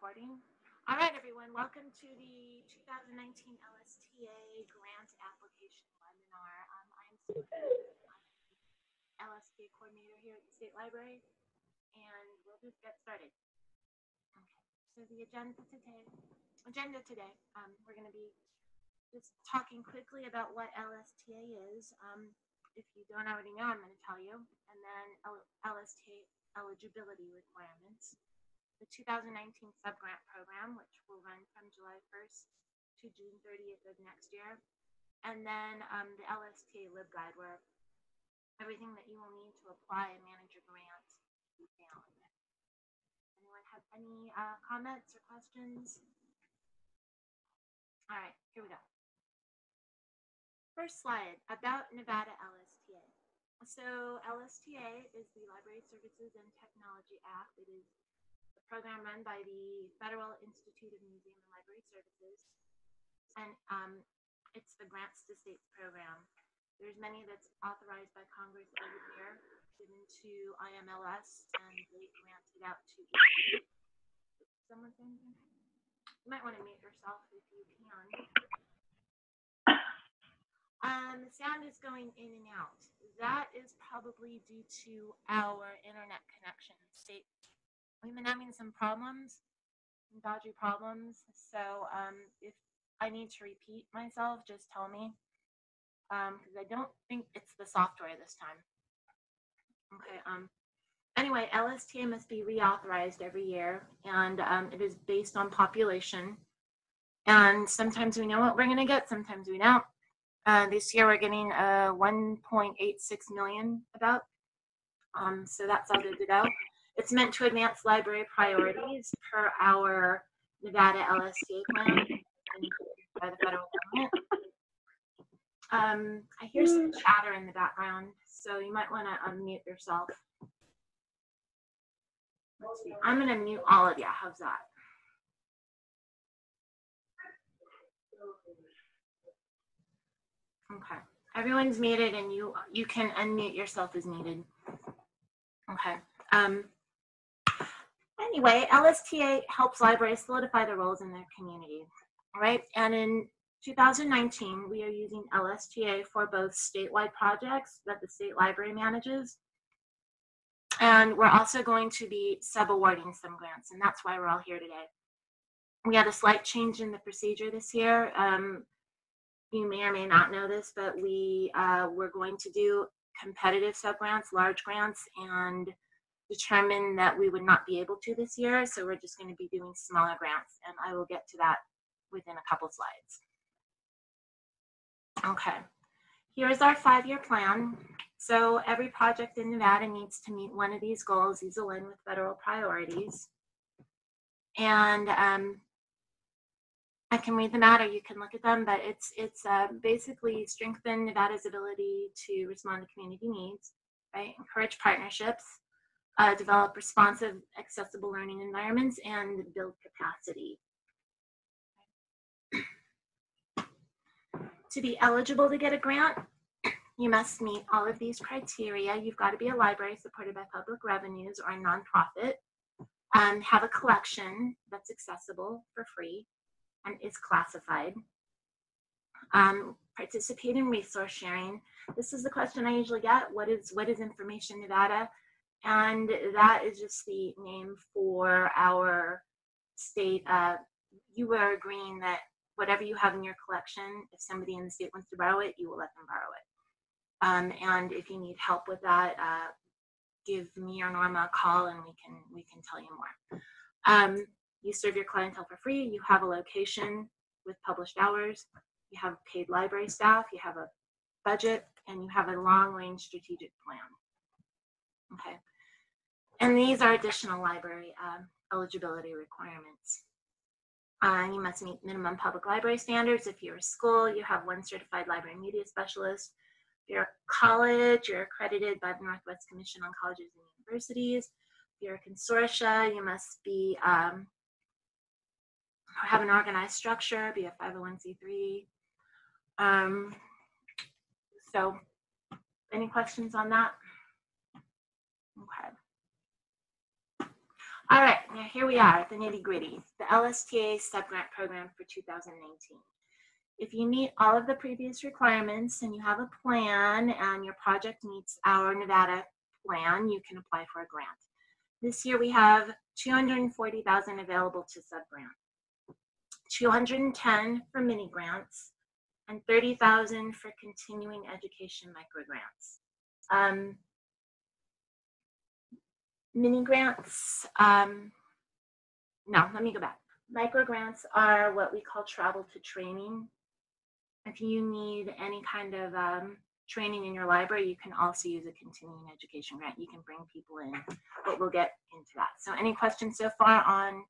recording. All right, everyone, welcome to the 2019 LSTA grant application webinar. I'm LSTA coordinator here at the State Library, and we'll just get started. Okay, so the agenda today, we're going to be just talking quickly about what LSTA is. If you don't already know, I'm going to tell you, and then LSTA eligibility requirements. The 2019 subgrant program, which will run from July 1st to June 30th of next year. And then the LSTA LibGuide, where everything that you will need to apply and manage your grant will be found. Anyone have any comments or questions? All right, here we go. First slide, about Nevada LSTA. So LSTA is the Library Services and Technology Act. It is program run by the Federal Institute of Museum and Library Services, and it's the grants to states program. There's many that's authorized by Congress every year, given to IMLS, and they grant it out to each. Someone saying anything? You might want to mute yourself if you can. The sound is going in and out. That is probably due to our internet connection. We've been having some problems, some dodgy problems. So if I need to repeat myself, just tell me, because I don't think it's the software this time. Okay. Anyway, LSTA must be reauthorized every year, and it is based on population. And sometimes we know what we're going to get, sometimes we don't. This year we're getting 1.86 million about. So that's all good to go. It's meant to advance library priorities per our Nevada LSTA plan by the federal government. I hear some chatter in the background, so you might want to unmute yourself. Let's see. I'm going to mute all of you. How's that? Okay. Everyone's muted, and you can unmute yourself as needed. Okay. Anyway, LSTA helps libraries solidify their roles in their community, right? And in 2019, we are using LSTA for both statewide projects that the state library manages, and we're also going to be sub-awarding some grants, and that's why we're all here today. We had a slight change in the procedure this year. You may or may not know this, but we're going to do competitive sub-grants, large grants, and determined that we would not be able to this year, so we're just going to be doing smaller grants, and I will get to that within a couple slides. Okay, here's our 5-year plan. So every project in Nevada needs to meet one of these goals. These align with federal priorities, and I can read them out, or you can look at them, but it's basically strengthen Nevada's ability to respond to community needs, right? Encourage partnerships, develop responsive, accessible learning environments, and build capacity. To be eligible to get a grant, you must meet all of these criteria. You've got to be a library supported by public revenues or a nonprofit, have a collection that's accessible for free and is classified, participate in resource sharing. This is the question I usually get. What is Information Nevada? And that is just the name for our state. You are agreeing that whatever you have in your collection, if somebody in the state wants to borrow it, you will let them borrow it. And if you need help with that, give me or Norma a call, and we can tell you more. You serve your clientele for free. You have a location with published hours. You have paid library staff. You have a budget, and you have a long-range strategic plan. Okay. And these are additional library eligibility requirements. You must meet minimum public library standards. If you're a school, you have 1 certified library media specialist. If you're a college, you're accredited by the Northwest Commission on Colleges and Universities. If you're a consortia, you must be have an organized structure, be a 501c3. So any questions on that? Okay. All right, now here we are, the nitty gritty, the LSTA subgrant program for 2019. If you meet all of the previous requirements and you have a plan and your project meets our Nevada plan, you can apply for a grant. This year we have $240,000 available to subgrant, $210,000 for mini grants, and $30,000 for continuing education microgrants. Mini grants, no, let me go back. Microgrants are what we call travel to training. If you need any kind of training in your library, you can also use a continuing education grant. You can bring people in, but we'll get into that. So any questions so far on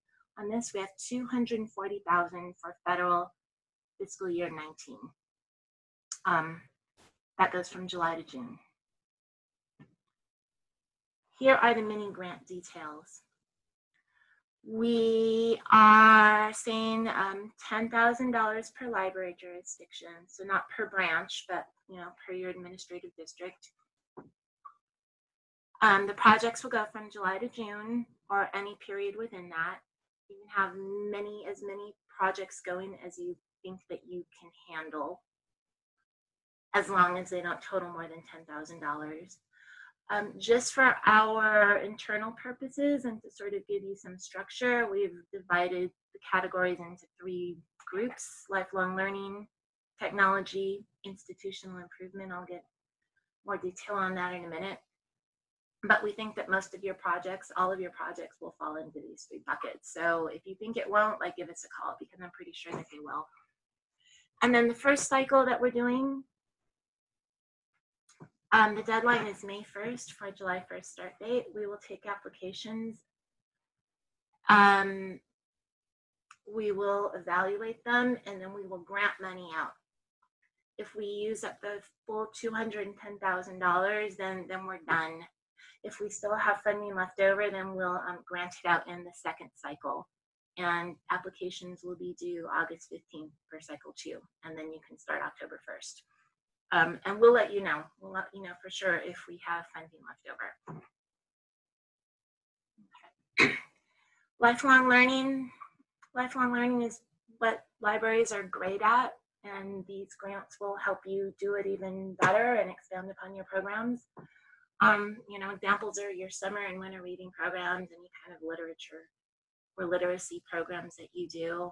this? We have $240,000 for federal fiscal year 19. That goes from July to June. Here are the mini grant details. We are saying $10,000 per library jurisdiction, so not per branch, but per your administrative district. The projects will go from July to June, or any period within that. You can have as many projects going as you think that you can handle, as long as they don't total more than $10,000. Just for our internal purposes and to sort of give you some structure, we've divided the categories into 3 groups: lifelong learning, technology, institutional improvement. I'll get more detail on that in a minute. But we think that most of your projects, all of your projects, will fall into these 3 buckets. So if you think it won't, give us a call, because I'm pretty sure that they will. And then the first cycle that we're doing, the deadline is May 1st for July 1st start date. We will take applications. We will evaluate them, and then we will grant money out. If we use up the full $210,000, then we're done. If we still have funding left over, then we'll grant it out in the second cycle. And applications will be due August 15th for cycle 2, and then you can start October 1st. And we'll let you know. We'll let you know for sure if we have funding left over. Okay. Lifelong learning. Lifelong learning is what libraries are great at, and these grants will help you do it even better and expand upon your programs. Examples are your summer and winter reading programs, any kind of literature or literacy programs that you do,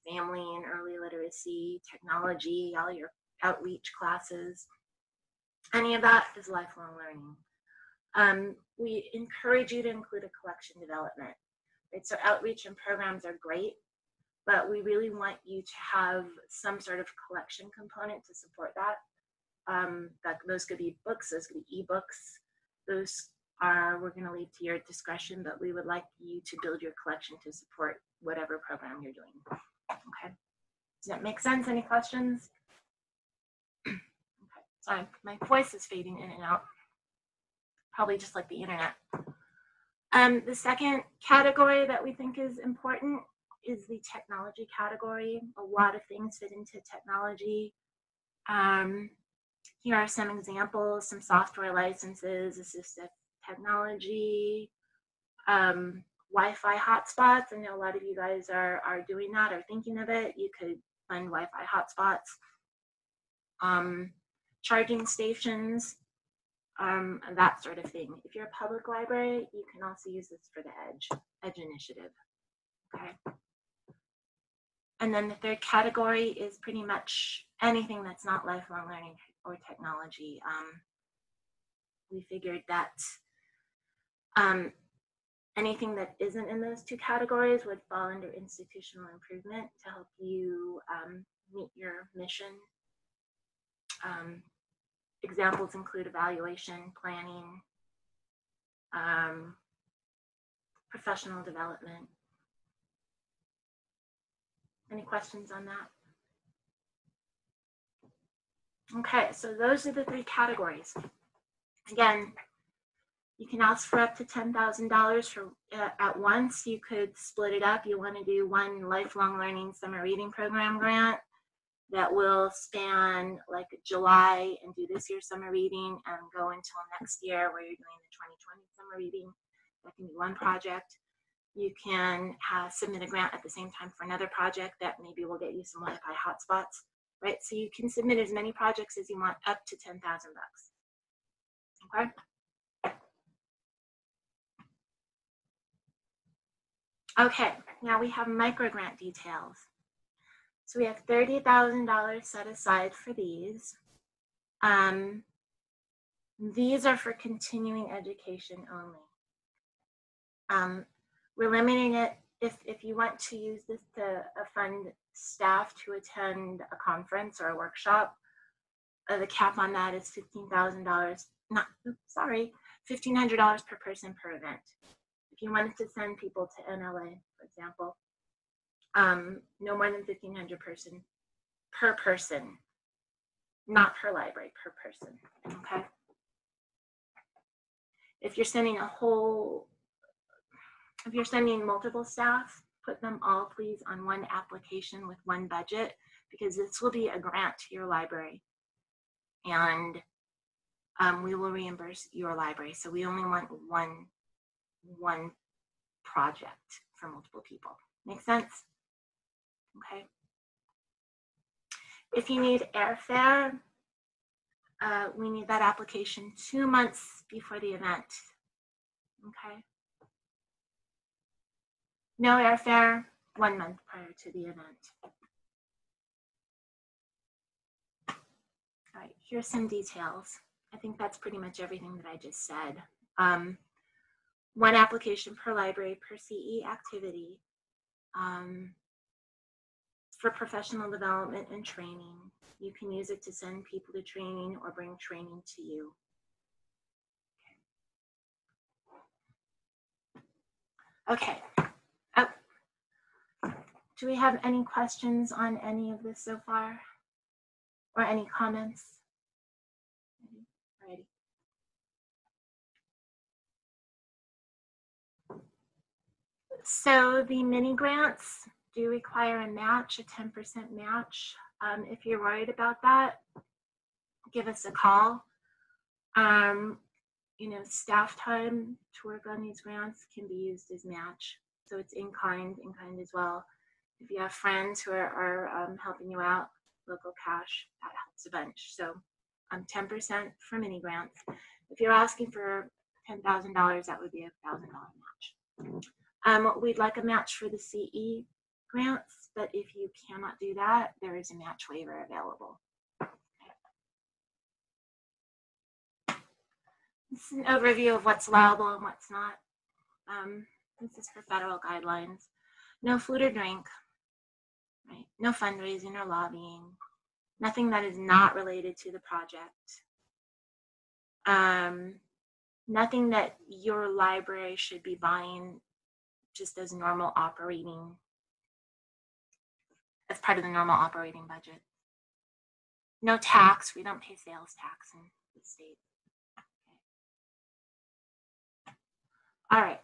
family and early literacy, technology, all your outreach classes. Any of that is lifelong learning. We encourage you to include a collection development. Right? So outreach and programs are great, but we really want you to have some sort of collection component to support that. Those could be books, those could be ebooks. Those we're going to leave to your discretion, but we would like you to build your collection to support whatever program you're doing. Okay. Does that make sense? Any questions? Okay. Sorry, my voice is fading in and out. Probably just like the internet. The second category that we think is important is the technology category. A lot of things fit into technology. Here are some examples, some software licenses, assistive technology, Wi-Fi hotspots. I know a lot of you guys are doing that or thinking of it. You could fund Wi-Fi hotspots, charging stations, that sort of thing. If you're a public library, you can also use this for the EDGE initiative. Okay. And then the third category is pretty much anything that's not lifelong learning or technology. We figured that anything that isn't in those 2 categories would fall under institutional improvement to help you meet your mission. Examples include evaluation, planning, professional development. Any questions on that? Okay, so those are the 3 categories. Again, you can ask for up to $10,000 for at once. You could split it up. You want to do one lifelong learning summer reading program grant that will span like July and do this year's summer reading and go until next year where you're doing the 2020 summer reading. That can be one project. You can submit a grant at the same time for another project that maybe will get you some Wi-Fi hotspots, right? So you can submit as many projects as you want, up to 10,000 bucks. Okay. Okay, now we have micro grant details. So we have $30,000 set aside for these. These are for continuing education only. We're limiting it if you want to use this to fund staff to attend a conference or a workshop. The cap on that is $15,000. $1,500 per person per event. If you wanted to send people to NLA, for example, no more than 1,500 per person, not per library, per person. Okay. If you're sending multiple staff, put them all please on one application with one budget, because this will be a grant to your library, and we will reimburse your library. So we only want one project for multiple people. Make sense? Okay. If you need airfare, we need that application 2 months before the event. Okay. No airfare 1 month prior to the event. All right, here's some details. I think that's pretty much everything that I just said. One application per library per CE activity. For professional development and training. You can use it to send people to training or bring training to you. Okay. Oh. Do we have any questions on any of this so far? Or any comments? Alrighty. So the mini grants do require a match, a 10% match. If you're worried about that, give us a call. Staff time to work on these grants can be used as match. So it's in kind as well. If you have friends who are helping you out, local cash, that helps a bunch. So 10% for mini grants. If you're asking for $10,000, that would be a $1,000 match. We'd like a match for the CE grants, but if you cannot do that, there is a match waiver available. This is an overview of what's allowable and what's not. This is for federal guidelines. No food or drink, right? No fundraising or lobbying. Nothing that is not related to the project. Nothing that your library should be buying just as normal operating, as part of the normal operating budget. No tax. We don't pay sales tax in the state. All right,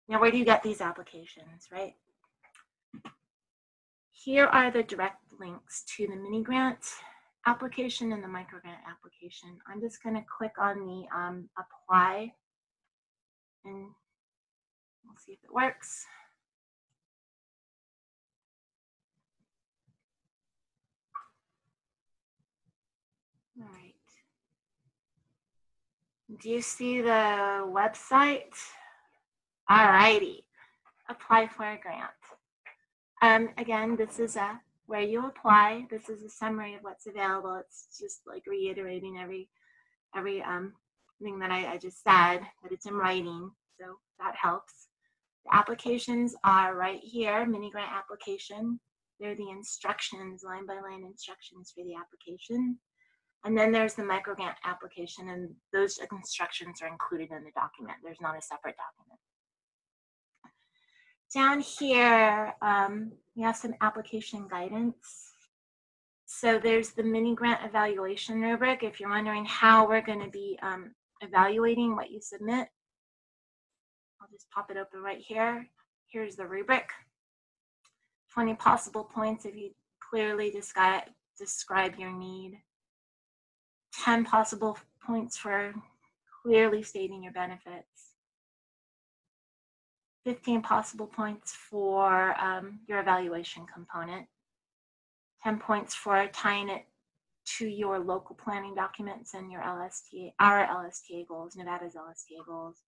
now where do you get these applications, right? Here are the direct links to the mini grant application and the micro grant application. I'm just going to click on the apply, and we'll see if it works. All right. Do you see the website? All righty. Apply for a grant. Again, this is where you apply. This is a summary of what's available. It's just like reiterating every thing that I just said, but it's in writing, so that helps. The applications are right here, mini grant application. They're the instructions, line by line instructions for the application. And then there's the micro grant application, and those instructions are included in the document. There's not a separate document. Down here, we have some application guidance. So there's the mini grant evaluation rubric. If you're wondering how we're going to be evaluating what you submit, I'll just pop it open right here. Here's the rubric. 20 possible points if you clearly describe your need. 10 possible points for clearly stating your benefits. 15 possible points for your evaluation component, 10 points for tying it to your local planning documents and your LSTA, our LSTA goals, Nevada's LSTA goals,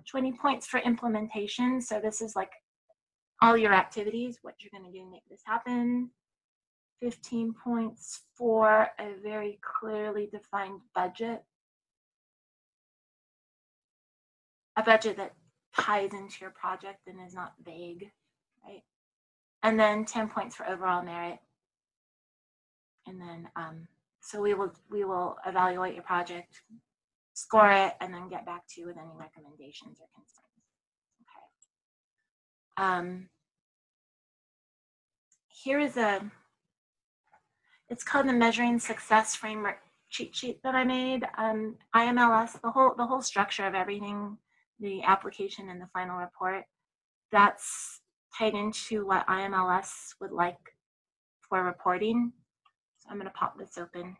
20 points for implementation. So this is like all your activities, what you're going to do to make this happen. 15 points for a very clearly defined budget, a budget that ties into your project and is not vague, right? And then 10 points for overall merit. And then, so we will evaluate your project, score it, and then get back to you with any recommendations or concerns. Okay. Here is it's called the Measuring Success Framework cheat sheet that I made. IMLS, the whole structure of everything, the application and the final report, that's tied into what IMLS would like for reporting. So I'm going to pop this open.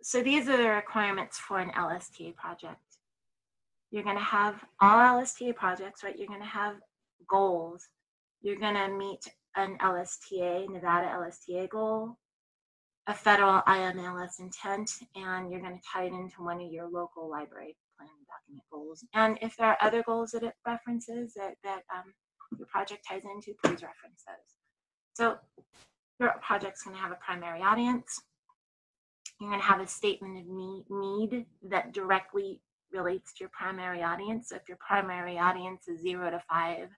So these are the requirements for an LSTA project. You're going to have all LSTA projects, right? You're going to have goals. You're going to meet an LSTA, Nevada LSTA goal, a federal IMLS intent, and you're going to tie it into one of your local library planning document goals. And if there are other goals that it references that your project ties into, please reference those. So your project's going to have a primary audience. You're going to have a statement of need that directly relates to your primary audience. So if your primary audience is 0 to 5,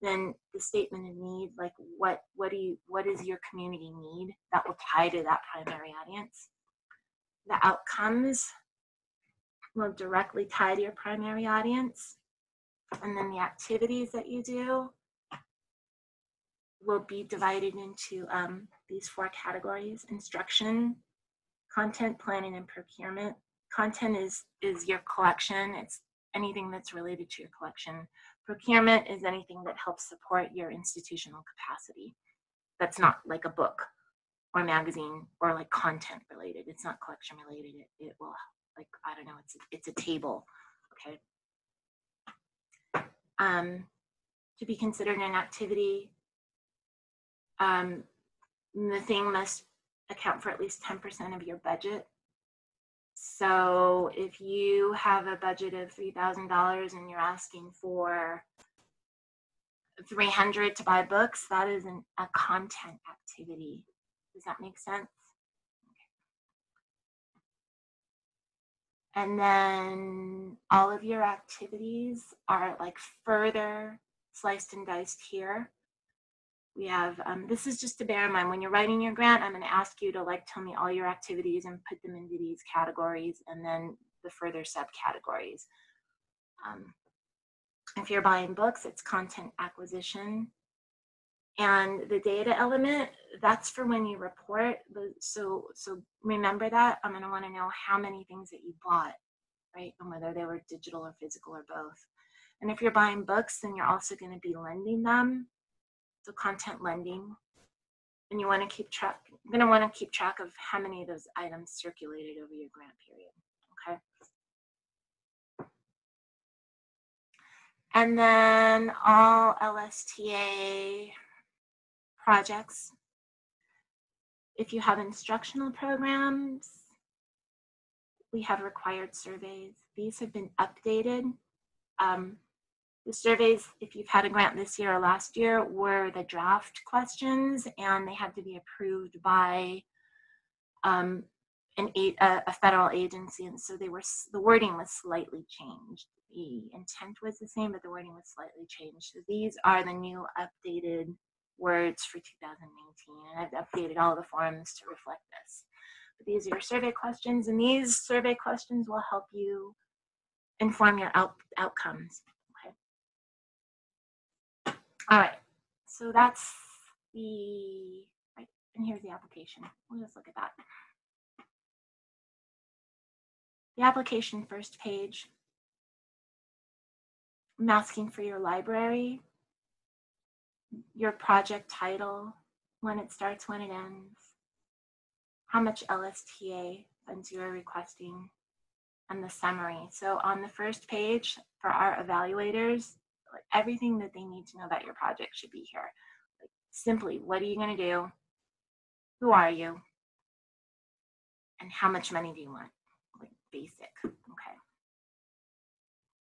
then the statement of need, like what is your community need, that will tie to that primary audience. The outcomes will directly tie to your primary audience. And then the activities that you do will be divided into these 4 categories: instruction, content, planning, and procurement. Content is your collection. It's anything that's related to your collection. Procurement is anything that helps support your institutional capacity. That's not like a book or magazine or like content related. It's not collection related. It will, like, I don't know, it's a table, okay? To be considered an activity, the thing must account for at least 10% of your budget. So if you have a budget of $3,000 and you're asking for $300 to buy books, that is a content activity. Does that make sense? Okay. And then all of your activities are like further sliced and diced here. We have, this is just to bear in mind, when you're writing your grant, I'm going to ask you to like tell me all your activities and put them into these categories and then the further subcategories. If you're buying books, it's content acquisition. And the data element, that's for when you report. So remember that. I'm going to want to know how many things that you bought, right? And whether they were digital or physical or both. And if you're buying books, then you're also going to be lending them. So content lending. And you want to keep track, you're going to want to keep track of how many of those items circulated over your grant period, okay? And then all LSTA projects, if you have instructional programs, we have required surveys. These have been updated. The surveys, if you've had a grant this year or last year, were the draft questions, and they had to be approved by a federal agency, and so the wording was slightly changed. The intent was the same, but the wording was slightly changed. So these are the new updated words for 2019, and I've updated all the forms to reflect this. But these are your survey questions, and these survey questions will help you inform your outcomes. All right, so that's right, and here's the application. We'll just look at that. The application first page, I'm asking for your library, your project title, when it starts, when it ends, how much LSTA funds you are requesting, and the summary. So on the first page for our evaluators, like everything that they need to know about your project should be here. Like simply, what are you going to do? Who are you? And how much money do you want? Like basic, okay.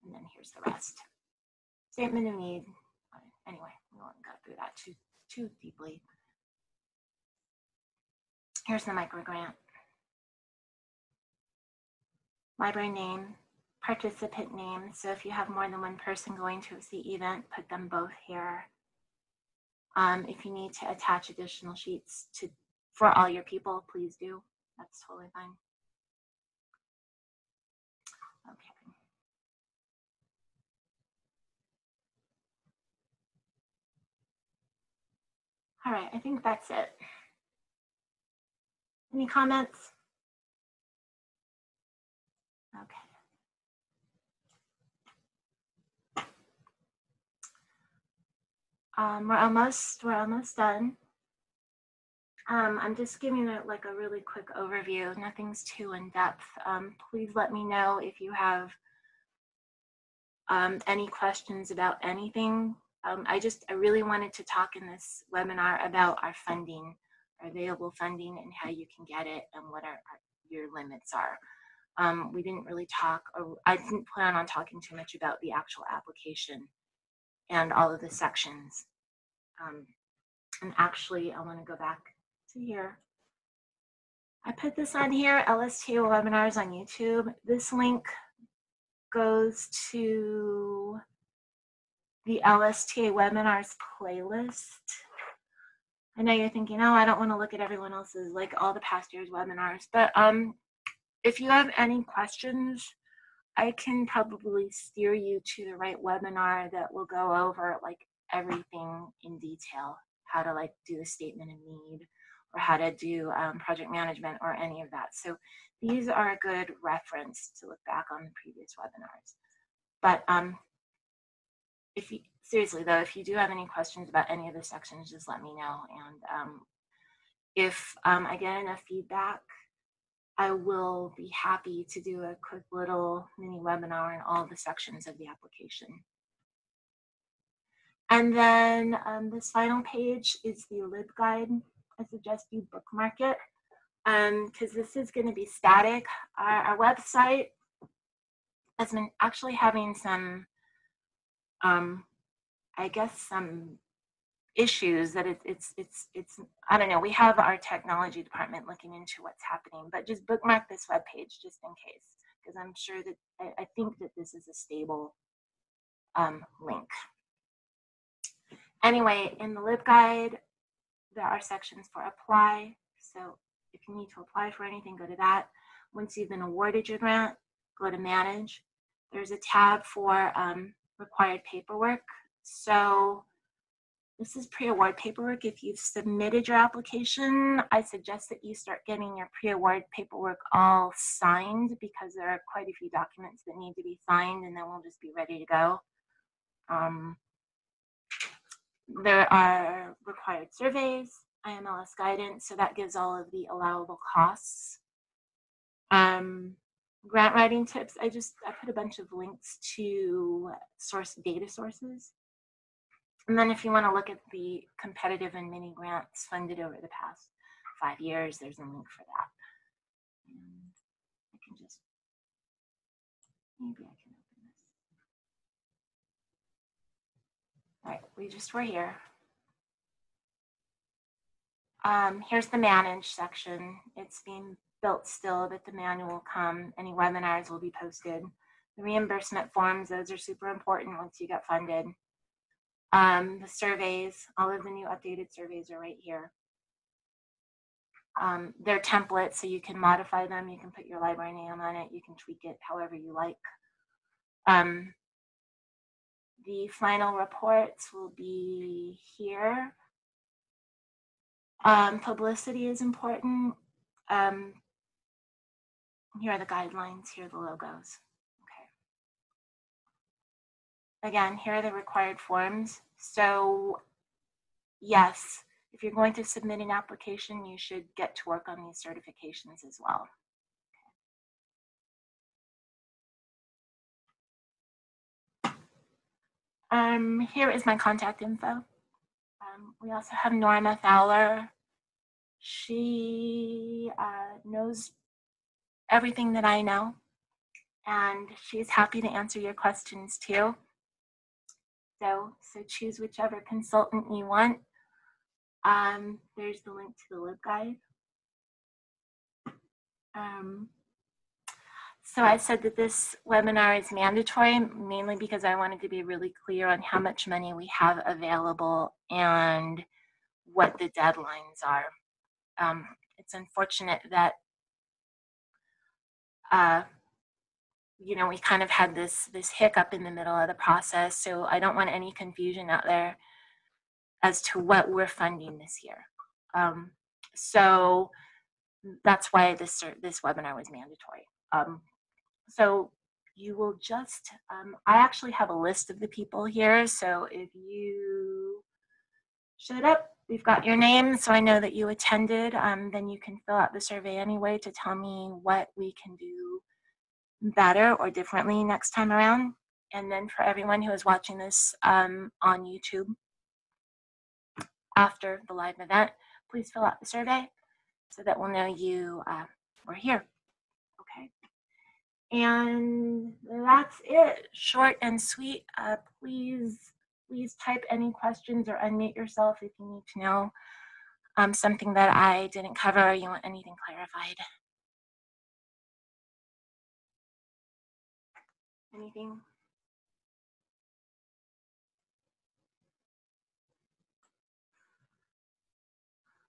And then here's the rest. Statement of need. Anyway, we won't go through that too deeply. Here's the micro grant. Library name, participant name. So if you have more than one person going to the event, put them both here. If you need to attach additional sheets for all your people, please do. That's totally fine. Okay. All right, I think that's it. Any comments? Okay. We're almost done. I'm just giving it like a really quick overview. Nothing's too in depth. Please let me know if you have any questions about anything. I really wanted to talk in this webinar about our funding, our available funding, and how you can get it and what your limits are. We didn't really talk, or I didn't plan on talking too much about the actual application and all of the sections. And actually, I want to go back to here. I put this on here, LSTA webinars on YouTube. This link goes to the LSTA webinars playlist. I know you're thinking, oh, I don't want to look at everyone else's, like all the past year's webinars. But if you have any questions, I can probably steer you to the right webinar that will go over like everything in detail, how to like do the statement of need, or how to do project management or any of that. So these are a good reference to look back on the previous webinars. But seriously though, if you do have any questions about any of the sections, just let me know. And if I get enough feedback, I will be happy to do a quick little mini webinar on all the sections of the application. And then this final page is the LibGuide. I suggest you bookmark it because this is going to be static. Our website has been actually having some, I guess, some issues that it's I don't know. We have our technology department looking into what's happening, but just bookmark this web page just in case, because I'm sure that I think that this is a stable link. Anyway, in the LibGuide, there are sections for apply. So if you need to apply for anything, go to that. Once you've been awarded your grant, go to manage. There's a tab for required paperwork. So this is pre-award paperwork. If you've submitted your application, I suggest that you start getting your pre-award paperwork all signed, because there are quite a few documents that need to be signed, and then we'll just be ready to go. There are required surveys, IMLS guidance, so that gives all of the allowable costs. Grant writing tips, I put a bunch of links to data sources. And then if you want to look at the competitive and mini grants funded over the past 5 years, there's a link for that. And I can just, maybe I can open this. All right, we just were here. Here's the manage section. It's being built still, but the manual will come. Any webinars will be posted. The reimbursement forms, those are super important once you get funded. The surveys, all of the new updated surveys are right here. They're templates, so you can modify them. You can put your library name on it. You can tweak it however you like. The final reports will be here. Publicity is important. Here are the guidelines. Here are the logos. Okay. Again, here are the required forms. So yes, if you're going to submit an application, you should get to work on these certifications as well. Here is my contact info. We also have Norma Fowler. She knows everything that I know, and she's happy to answer your questions too. So choose whichever consultant you want. There's the link to the LibGuide. So I said that this webinar is mandatory, mainly because I wanted to be really clear on how much money we have available and what the deadlines are. It's unfortunate that we kind of had this hiccup in the middle of the process, so I don't want any confusion out there as to what we're funding this year. So that's why this webinar was mandatory. So you will just, I actually have a list of the people here, so if you showed up, we've got your name, so I know that you attended, then you can fill out the survey anyway to tell me what we can do better or differently next time around. And then for everyone who is watching this on YouTube after the live event, please fill out the survey so that we'll know you were here. Okay. And that's it. Short and sweet. Please type any questions or unmute yourself if you need to know something that I didn't cover or you want anything clarified. Anything?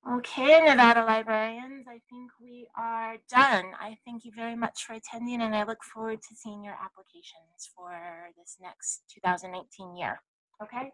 Okay, Nevada librarians, I think we are done. I thank you very much for attending, and I look forward to seeing your applications for this next 2018 year. Okay?